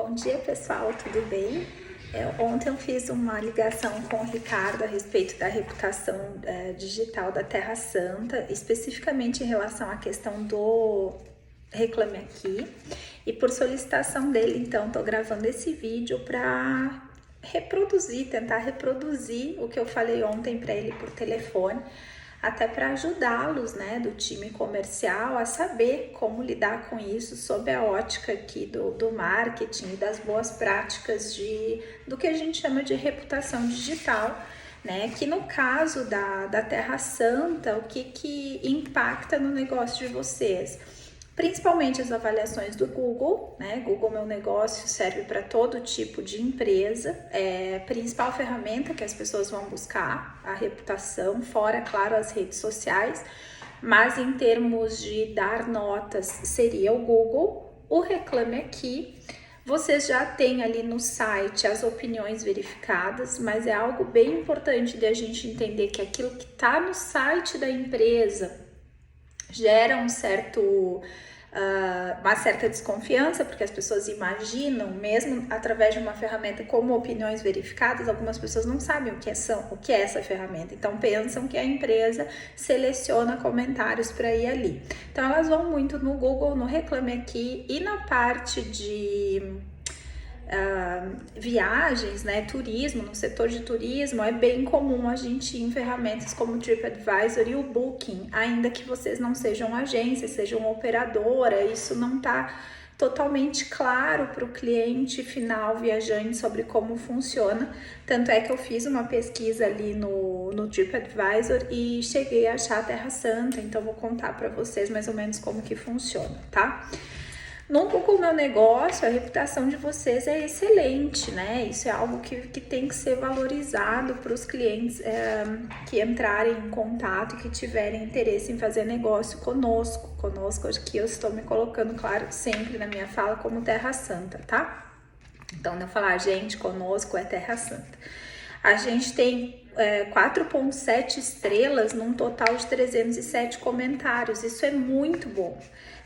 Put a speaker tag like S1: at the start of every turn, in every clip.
S1: Bom dia, pessoal, tudo bem? Ontem eu fiz uma ligação com o Ricardo a respeito da reputação digital da Terra Santa, especificamente em relação à questão do Reclame Aqui. E por solicitação dele, então, estou gravando esse vídeo para tentar reproduzir o que eu falei ontem para ele por telefone, até para ajudá-los, né, do time comercial a saber como lidar com isso sob a ótica aqui do marketing e das boas práticas do que a gente chama de reputação digital, né, que no caso da Terra Santa, o que impacta no negócio de vocês? Principalmente as avaliações do Google, né? Google Meu Negócio serve para todo tipo de empresa, é a principal ferramenta que as pessoas vão buscar, a reputação, fora, claro, as redes sociais, mas em termos de dar notas, seria o Google. O Reclame Aqui, vocês já têm ali no site as opiniões verificadas, mas é algo bem importante de a gente entender que aquilo que está no site da empresa gera uma certa desconfiança, porque as pessoas imaginam, mesmo através de uma ferramenta como opiniões verificadas, algumas pessoas não sabem o que é essa ferramenta, então pensam que a empresa seleciona comentários para ir ali. Então elas vão muito no Google, no Reclame Aqui e na parte de viagens, né, turismo, no setor de turismo, é bem comum a gente ir em ferramentas como o TripAdvisor e o Booking, ainda que vocês não sejam agência, sejam operadora, isso não está totalmente claro para o cliente final viajante sobre como funciona, tanto é que eu fiz uma pesquisa ali no TripAdvisor e cheguei a achar a Terra Santa, então vou contar para vocês mais ou menos como que funciona, tá? No Google Meu Negócio, a reputação de vocês é excelente, né? Isso é algo que tem que ser valorizado para os clientes que entrarem em contato e que tiverem interesse em fazer negócio conosco. Conosco, aqui eu estou me colocando, claro, sempre na minha fala como Terra Santa, tá? Então, não falar gente, conosco é Terra Santa. A gente tem 4,7 estrelas num total de 307 comentários. Isso é muito bom.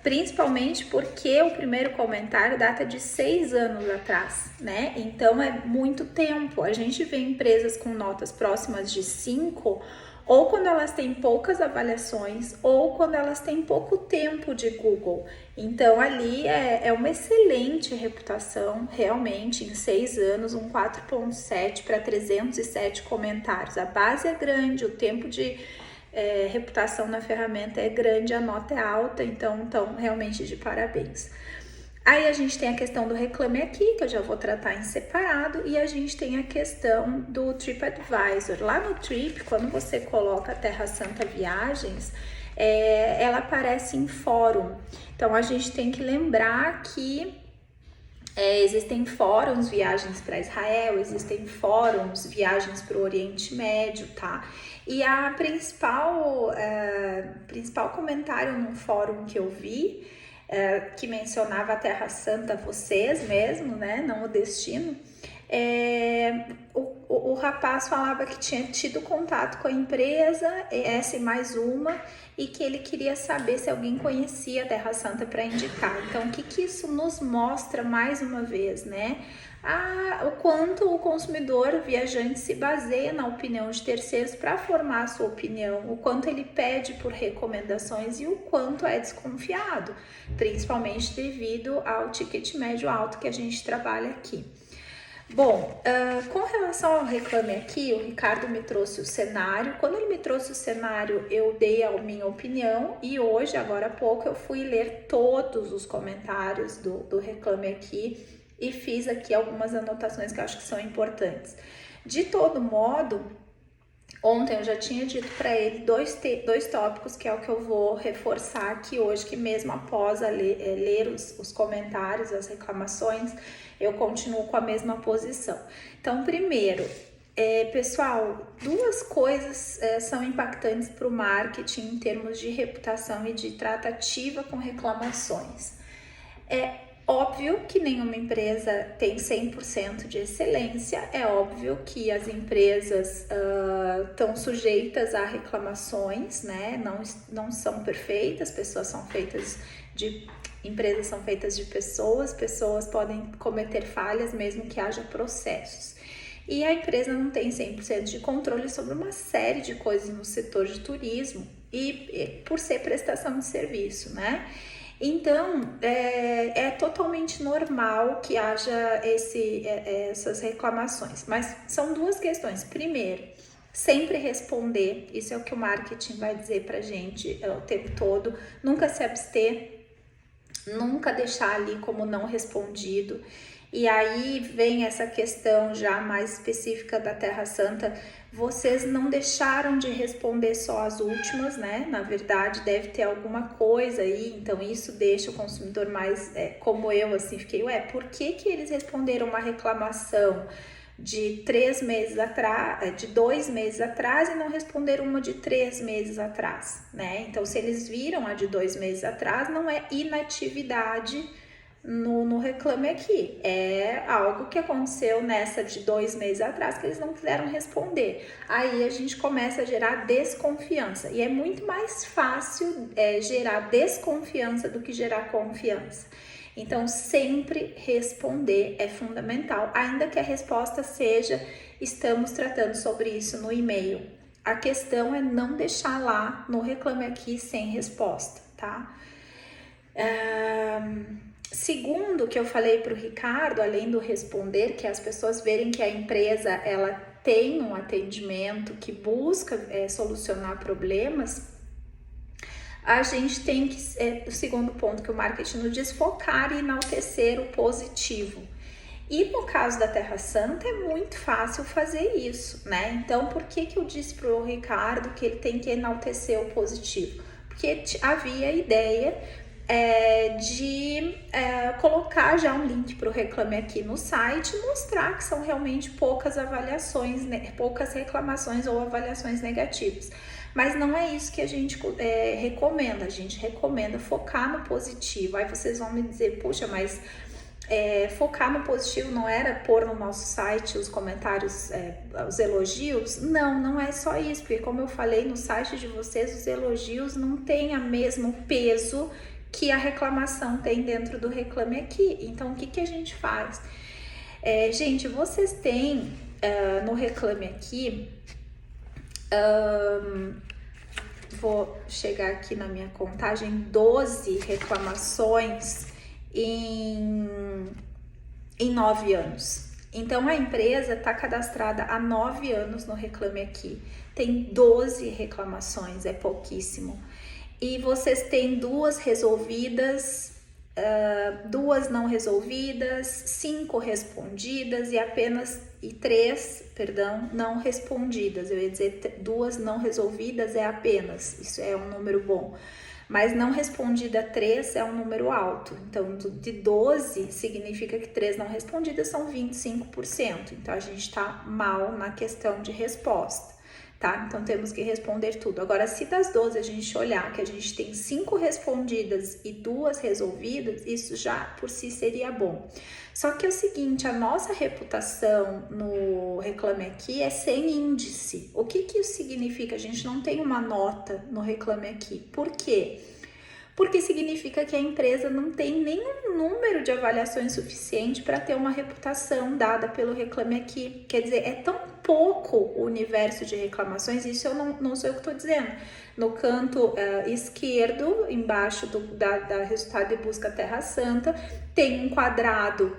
S1: Principalmente porque o primeiro comentário data de 6 anos atrás, né? Então é muito tempo. A gente vê empresas com notas próximas de 5, ou quando elas têm poucas avaliações, ou quando elas têm pouco tempo de Google. Então ali é uma excelente reputação, realmente, em 6 anos, um 4,7 para 307 comentários. A base é grande, o tempo de reputação na ferramenta é grande, a nota é alta, então realmente de parabéns. Aí a gente tem a questão do Reclame Aqui, que eu já vou tratar em separado, e a gente tem a questão do TripAdvisor. Lá no Trip, quando você coloca Terra Santa Viagens, ela aparece em fórum. Então a gente tem que lembrar que existem fóruns viagens para Israel, existem fóruns viagens para o Oriente Médio, tá? E a principal comentário num fórum que eu vi, que mencionava a Terra Santa, vocês mesmo, né? Não o destino. O rapaz falava que tinha tido contato com a empresa, essa e mais uma, e que ele queria saber se alguém conhecia a Terra Santa para indicar. Então, o que isso nos mostra mais uma vez, né? O quanto o consumidor viajante se baseia na opinião de terceiros para formar a sua opinião, o quanto ele pede por recomendações e o quanto é desconfiado, principalmente devido ao ticket médio alto que a gente trabalha aqui. Bom, com relação ao Reclame Aqui, o Ricardo me trouxe o cenário. Quando ele me trouxe o cenário, eu dei a minha opinião e hoje, agora há pouco, eu fui ler todos os comentários do Reclame Aqui e fiz aqui algumas anotações que eu acho que são importantes. De todo modo, ontem eu já tinha dito para ele dois tópicos, que é o que eu vou reforçar aqui hoje, que mesmo após ler os comentários, as reclamações, eu continuo com a mesma posição. Então, primeiro, pessoal, duas coisas são impactantes para o marketing em termos de reputação e de tratativa com reclamações. Óbvio que nenhuma empresa tem 100% de excelência, é óbvio que as empresas estão sujeitas a reclamações, né? Não são perfeitas, pessoas são feitas de Empresas são feitas de pessoas, pessoas podem cometer falhas mesmo que haja processos. E a empresa não tem 100% de controle sobre uma série de coisas no setor de turismo e por ser prestação de serviço, né? Então, é totalmente normal que haja essas reclamações, mas são duas questões. Primeiro, sempre responder, isso é o que o marketing vai dizer pra gente o tempo todo, nunca se abster, nunca deixar ali como não respondido. E aí vem essa questão já mais específica da Terra Santa. Vocês não deixaram de responder só as últimas, né? Na verdade, deve ter alguma coisa aí. Então, isso deixa o consumidor mais como eu, assim, fiquei, por que eles responderam uma reclamação de 3 meses atrás, de 2 meses atrás e não responderam uma de 3 meses atrás, né? Então, se eles viram a de 2 meses atrás, não é inatividade no Reclame Aqui, é algo que aconteceu nessa de 2 meses atrás que eles não quiseram responder. Aí a gente começa a gerar desconfiança e é muito mais fácil gerar desconfiança do que gerar confiança. Então, sempre responder é fundamental, ainda que a resposta seja: estamos tratando sobre isso no e-mail. A questão é não deixar lá no Reclame Aqui sem resposta, tá? Segundo, que eu falei para o Ricardo, além do responder, que as pessoas verem que a empresa ela tem um atendimento que busca solucionar problemas, a gente tem que, o segundo ponto que o marketing nos diz, focar e enaltecer o positivo. E no caso da Terra Santa é muito fácil fazer isso, né? Então, por que eu disse para o Ricardo que ele tem que enaltecer o positivo? Porque havia a ideia de colocar já um link para o Reclame Aqui no site e mostrar que são realmente poucas avaliações, poucas reclamações ou avaliações negativas. Mas não é isso que a gente recomenda. A gente recomenda focar no positivo. Aí vocês vão me dizer, puxa, mas focar no positivo não era pôr no nosso site os comentários, os elogios? Não é só isso, porque como eu falei, no site de vocês os elogios não têm o mesmo peso que a reclamação tem dentro do Reclame Aqui. Então, o que a gente faz? Gente, vocês têm no Reclame Aqui, vou chegar aqui na minha contagem, 12 reclamações em 9 anos. Então, a empresa está cadastrada há 9 anos no Reclame Aqui. Tem 12 reclamações, é pouquíssimo. E vocês têm 2 resolvidas, 2 não resolvidas, 5 respondidas e 3 não respondidas. Eu ia dizer 2 não resolvidas é apenas, isso é um número bom. Mas não respondida 3 é um número alto. Então, de 12 significa que 3 não respondidas são 25%. Então, a gente está mal na questão de resposta. Tá? Então, temos que responder tudo. Agora, se das 12 a gente olhar que a gente tem 5 respondidas e 2 resolvidas, isso já por si seria bom. Só que é o seguinte, a nossa reputação no Reclame Aqui é sem índice. O que isso significa? A gente não tem uma nota no Reclame Aqui. Por quê? Porque significa que a empresa não tem nenhum número de avaliações suficiente para ter uma reputação dada pelo Reclame Aqui. Quer dizer, é tão pouco o universo de reclamações, isso eu não sou eu que estou dizendo. No canto esquerdo, embaixo da resultado de busca Terra Santa, tem um quadrado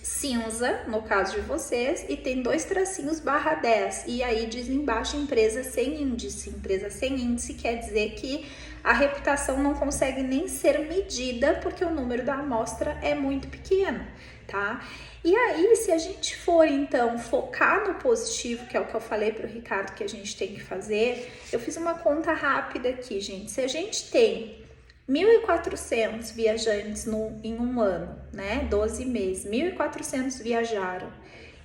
S1: cinza, no caso de vocês, e tem 2 tracinhos /10, e aí diz embaixo empresa sem índice. Empresa sem índice quer dizer que a reputação não consegue nem ser medida porque o número da amostra é muito pequeno, tá? E aí, se a gente for então focar no positivo, que é o que eu falei para o Ricardo que a gente tem que fazer, eu fiz uma conta rápida aqui, gente. Se a gente tem 1.400 viajantes em um ano, né? 12 meses, 1.400 viajaram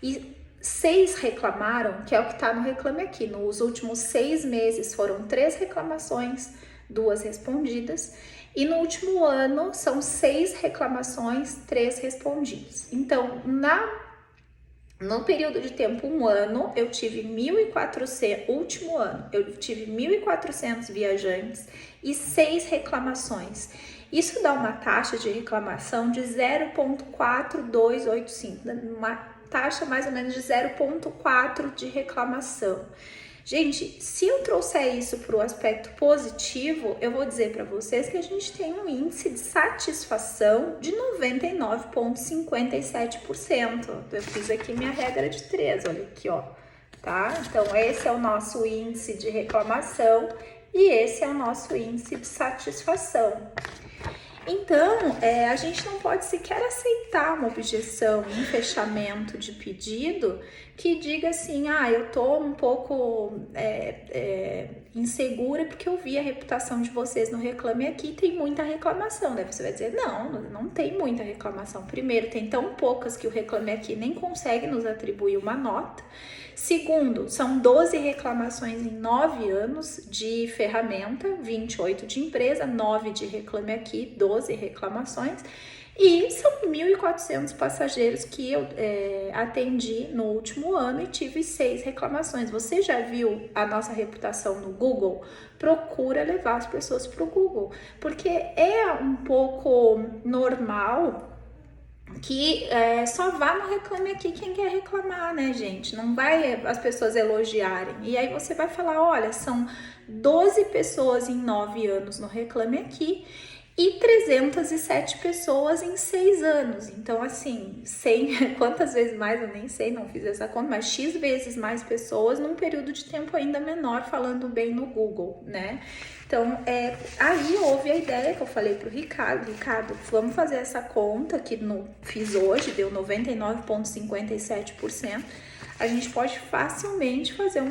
S1: e 6 reclamaram, que é o que está no Reclame Aqui. Nos últimos 6 meses foram 3 reclamações, 2 respondidas, e no último ano são 6 reclamações, 3 respondidas. Então, no período de tempo, um ano, eu tive 1.400, último ano, eu tive 1.400 viajantes e 6 reclamações. Isso dá uma taxa de reclamação de 0,4285, uma taxa mais ou menos de 0,4 de reclamação. Gente, se eu trouxer isso para o aspecto positivo, eu vou dizer para vocês que a gente tem um índice de satisfação de 99,57%. Eu fiz aqui minha regra de 3, olha aqui, ó, tá? Então, esse é o nosso índice de reclamação e esse é o nosso índice de satisfação. Então, a gente não pode sequer aceitar uma objeção em fechamento de pedido que diga assim, eu tô um pouco insegura porque eu vi a reputação de vocês no Reclame Aqui, tem muita reclamação. Daí você vai dizer, não tem muita reclamação. Primeiro, tem tão poucas que o Reclame Aqui nem consegue nos atribuir uma nota. Segundo, são 12 reclamações em 9 anos de ferramenta, 28 de empresa, 9 de Reclame Aqui, 12 reclamações. E são 1.400 passageiros que eu atendi no último ano e tive 6 reclamações. Você já viu a nossa reputação no Google? Procura levar as pessoas para o Google, porque é um pouco normal que só vá no Reclame Aqui quem quer reclamar, né, gente? Não vai as pessoas elogiarem. E aí você vai falar, olha, são 12 pessoas em 9 anos no Reclame Aqui e 307 pessoas em 6 anos. Então, assim, quantas vezes mais, eu nem sei, não fiz essa conta, mas X vezes mais pessoas num período de tempo ainda menor falando bem no Google, né? Então, aí houve a ideia que eu falei pro Ricardo, vamos fazer essa conta que fiz hoje, deu 99,57%. A gente pode facilmente fazer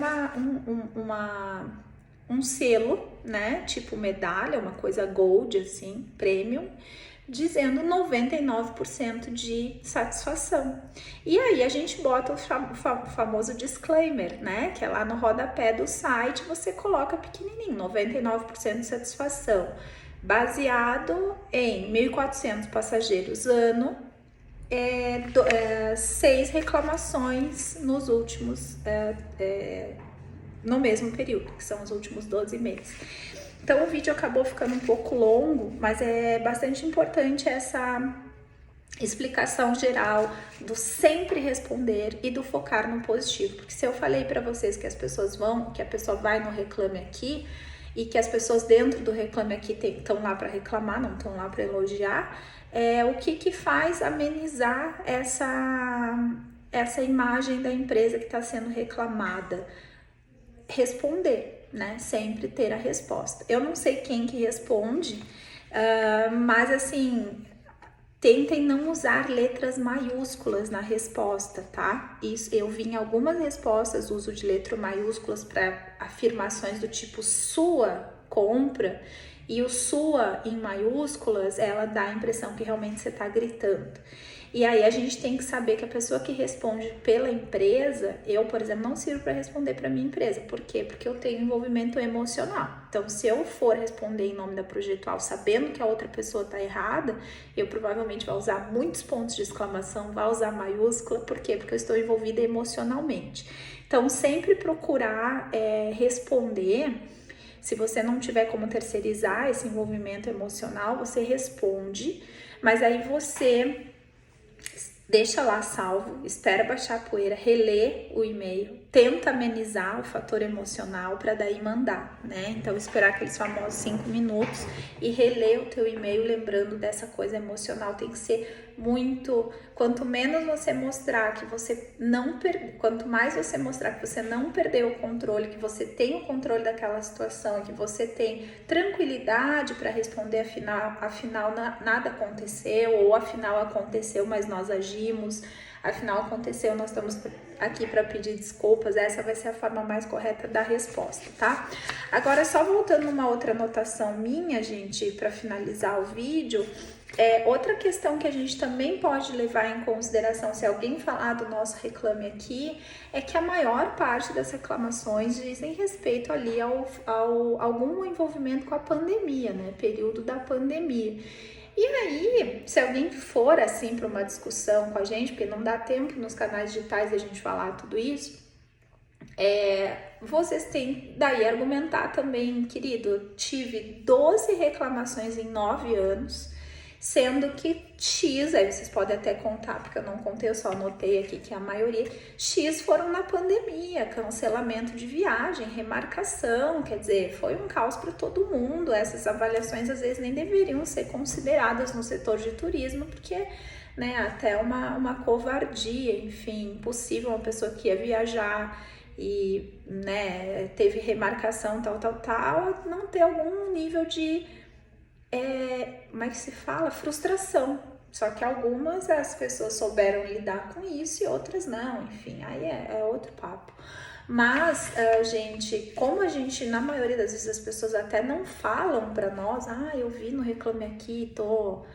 S1: um selo, né, tipo medalha, uma coisa gold, assim, premium, dizendo 99% de satisfação. E aí a gente bota o famoso disclaimer, né, que é lá no rodapé do site, você coloca pequenininho, 99% de satisfação, baseado em 1.400 passageiros ano, 6 reclamações nos últimos no mesmo período, que são os últimos 12 meses. Então o vídeo acabou ficando um pouco longo, mas é bastante importante essa explicação geral do sempre responder e do focar no positivo. Porque se eu falei para vocês que a pessoa vai no Reclame Aqui e que as pessoas dentro do Reclame Aqui estão lá para reclamar, não estão lá para elogiar, o que faz amenizar essa imagem da empresa que está sendo reclamada? Responder, né? Sempre ter a resposta. Eu não sei quem que responde, mas assim, tentem não usar letras maiúsculas na resposta, tá? Isso, eu vi em algumas respostas uso de letras maiúsculas para afirmações do tipo sua compra, e o sua em maiúsculas, ela dá a impressão que realmente você está gritando. E aí a gente tem que saber que a pessoa que responde pela empresa, eu, por exemplo, não sirvo para responder para minha empresa. Por quê? Porque eu tenho envolvimento emocional. Então, se eu for responder em nome da Projetual sabendo que a outra pessoa está errada, eu provavelmente vou usar muitos pontos de exclamação, vou usar maiúscula. Por quê? Porque eu estou envolvida emocionalmente. Então, sempre procurar responder. Se você não tiver como terceirizar esse envolvimento emocional, você responde, mas aí você deixa lá salvo, espera baixar a poeira, relê o e-mail, tenta amenizar o fator emocional para daí mandar, né? Então, esperar aqueles famosos 5 minutos e reler o teu e-mail lembrando dessa coisa emocional. Tem que ser muito... Quanto menos você mostrar que você não... Quanto mais você mostrar que você não perdeu o controle, que você tem o controle daquela situação, que você tem tranquilidade para responder, afinal nada aconteceu, ou afinal aconteceu, mas nós agimos, afinal aconteceu, nós estamos aqui para pedir desculpas, essa vai ser a forma mais correta da resposta, tá? Agora, só voltando numa outra anotação minha, gente, para finalizar o vídeo, outra questão que a gente também pode levar em consideração se alguém falar do nosso Reclame Aqui, é que a maior parte das reclamações dizem respeito ali ao algum envolvimento com a pandemia, né? Período da pandemia. E aí, se alguém for assim para uma discussão com a gente, porque não dá tempo nos canais digitais a gente falar tudo isso, Vocês têm daí argumentar também, querido, tive 12 reclamações em 9 anos, sendo que X, aí vocês podem até contar, porque eu não contei, eu só anotei aqui que a maioria, X foram na pandemia, cancelamento de viagem, remarcação, quer dizer, foi um caos para todo mundo. Essas avaliações às vezes nem deveriam ser consideradas no setor de turismo, porque né, até uma covardia, enfim, impossível uma pessoa que ia viajar e né, teve remarcação, tal, não ter algum nível de, como é que se fala? Frustração. Só que algumas as pessoas souberam lidar com isso e outras não, enfim, aí é outro papo. Mas, gente, como a gente, na maioria das vezes as pessoas até não falam pra nós, eu vi no Reclame Aqui, tô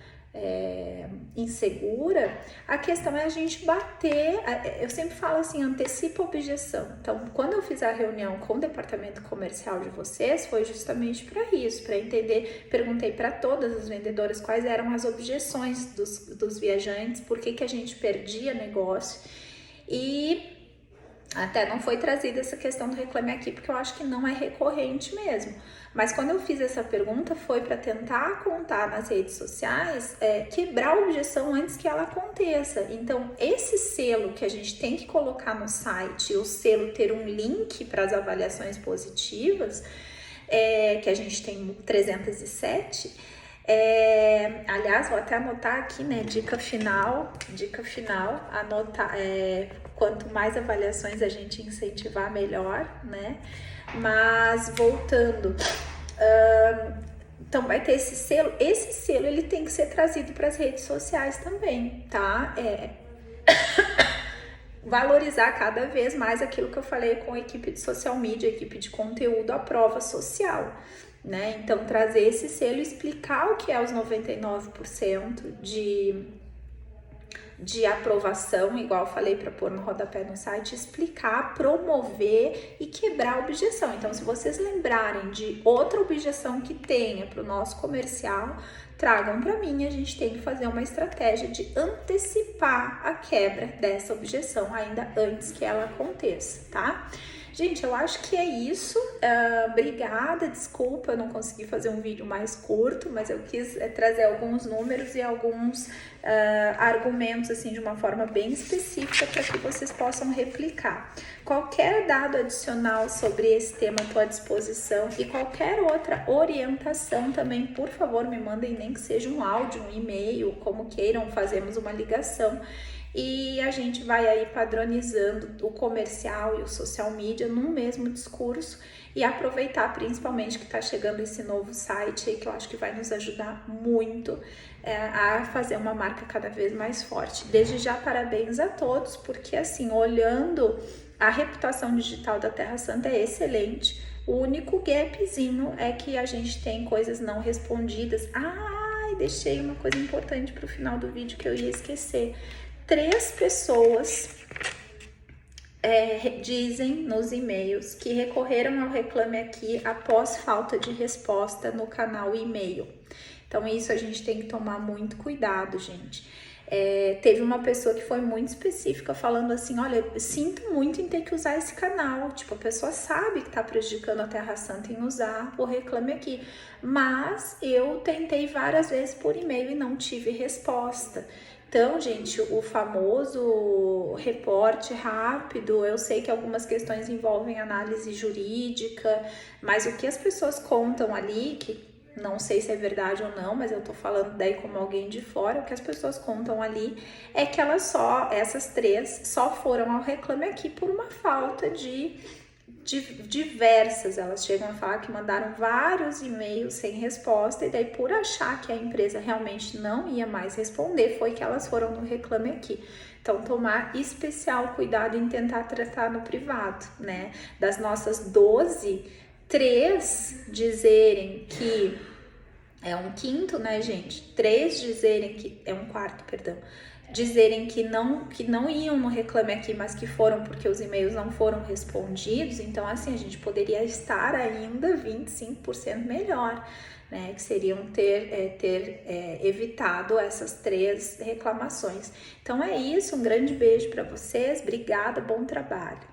S1: insegura, a questão é a gente bater, eu sempre falo assim, antecipa a objeção. Então, quando eu fiz a reunião com o departamento comercial de vocês, foi justamente para isso, para entender, perguntei para todas as vendedoras quais eram as objeções dos viajantes, por que a gente perdia negócio, e até não foi trazida essa questão do Reclame Aqui, porque eu acho que não é recorrente mesmo. Mas quando eu fiz essa pergunta, foi para tentar contar nas redes sociais, quebrar a objeção antes que ela aconteça. Então, esse selo que a gente tem que colocar no site, o selo ter um link para as avaliações positivas, que a gente tem 307, aliás, vou até anotar aqui, né, dica final, anotar, quanto mais avaliações a gente incentivar, melhor, né, mas voltando, então vai ter esse selo ele tem que ser trazido para as redes sociais também, tá, valorizar cada vez mais aquilo que eu falei com a equipe de social media, a equipe de conteúdo, a prova social, né? Então, trazer esse selo, explicar o que é os 99% de aprovação, igual eu falei para pôr no rodapé no site, explicar, promover e quebrar a objeção. Então, se vocês lembrarem de outra objeção que tenha para o nosso comercial, tragam para mim, a gente tem que fazer uma estratégia de antecipar a quebra dessa objeção ainda antes que ela aconteça, tá? Gente, eu acho que é isso. Obrigada, desculpa, eu não consegui fazer um vídeo mais curto, mas eu quis trazer alguns números e alguns argumentos assim de uma forma bem específica para que vocês possam replicar. Qualquer dado adicional sobre esse tema estou à disposição e qualquer outra orientação também, por favor, me mandem, nem que seja um áudio, um e-mail, como queiram, fazemos uma ligação. E a gente vai aí padronizando o comercial e o social media num mesmo discurso e aproveitar principalmente que está chegando esse novo site aí, que eu acho que vai nos ajudar muito a fazer uma marca cada vez mais forte. Desde já, parabéns a todos, porque assim, olhando a reputação digital da Terra Santa é excelente. O único gapzinho é que a gente tem coisas não respondidas. Deixei uma coisa importante para o final do vídeo que eu ia esquecer. 3 pessoas dizem nos e-mails que recorreram ao Reclame Aqui após falta de resposta no canal e-mail. Então, isso a gente tem que tomar muito cuidado, gente. Teve uma pessoa que foi muito específica falando assim, olha, sinto muito em ter que usar esse canal, tipo, a pessoa sabe que tá prejudicando a Terra Santa em usar o Reclame Aqui, mas eu tentei várias vezes por e-mail e não tive resposta. Então, gente, o famoso reporte rápido, eu sei que algumas questões envolvem análise jurídica, mas o que as pessoas contam ali, que não sei se é verdade ou não, mas eu tô falando daí como alguém de fora, o que as pessoas contam ali é que essas 3 só foram ao Reclame Aqui por uma falta de diversas, elas chegam a falar que mandaram vários e-mails sem resposta e daí por achar que a empresa realmente não ia mais responder, foi que elas foram no Reclame Aqui. Então, tomar especial cuidado em tentar tratar no privado, né? Das nossas 12, 3 dizerem que é um quinto, né, gente? 3 dizerem que é um quarto, perdão. Dizerem que não iam no Reclame Aqui, mas que foram porque os e-mails não foram respondidos. Então, assim, a gente poderia estar ainda 25% melhor, né? Que seriam ter evitado essas 3 reclamações. Então, é isso. Um grande beijo para vocês. Obrigada, bom trabalho.